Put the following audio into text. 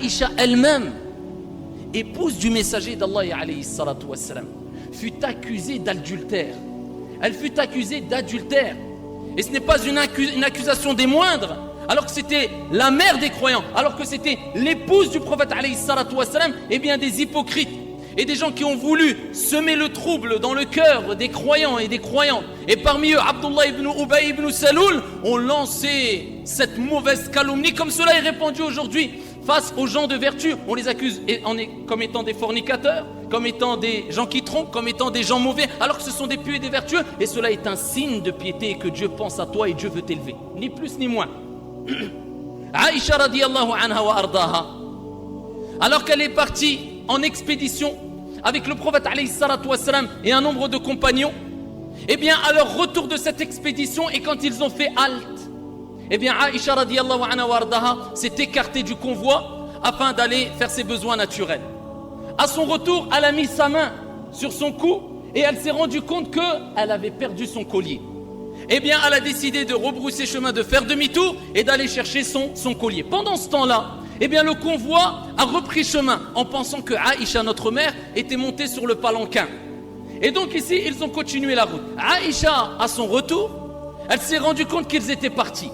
Aïcha elle-même, épouse du messager d'Allah alayhi salatu wassalam, fut accusée d'adultère. Elle fut accusée d'adultère. Et ce n'est pas une accusation des moindres, alors que c'était la mère des croyants, alors que c'était l'épouse du prophète alayhi salatu wassalam, et bien des hypocrites et des gens qui ont voulu semer le trouble dans le cœur des croyants et des croyantes. Et parmi eux, Abdullah ibn Ubay ibn Saloul ont lancé cette mauvaise calomnie, comme cela est répandu aujourd'hui face aux gens de vertu. On les accuse comme étant des fornicateurs, comme étant des gens qui trompent, comme étant des gens mauvais, alors que ce sont des pieux et des vertueux. Et cela est un signe de piété, que Dieu pense à toi et Dieu veut t'élever, ni plus ni moins. Aïcha radiyallahu anha wa ardaha, alors qu'elle est partie en expédition avec le prophète alayhi salatu wassalam et un nombre de compagnons, et bien à leur retour de cette expédition, et quand ils ont fait halte, et bien Aïcha radiyallahu anha wa ardaha s'est écartée du convoi afin d'aller faire ses besoins naturels. À son retour, elle a mis sa main sur son cou et elle s'est rendue compte qu'elle avait perdu son collier. Eh bien, elle a décidé de rebrousser chemin, de faire demi-tour et d'aller chercher son collier. Pendant ce temps-là, eh bien, le convoi a repris chemin en pensant que Aïcha, notre mère, était montée sur le palanquin. Et donc ici, ils ont continué la route. Aïcha, à son retour, elle s'est rendue compte qu'ils étaient partis.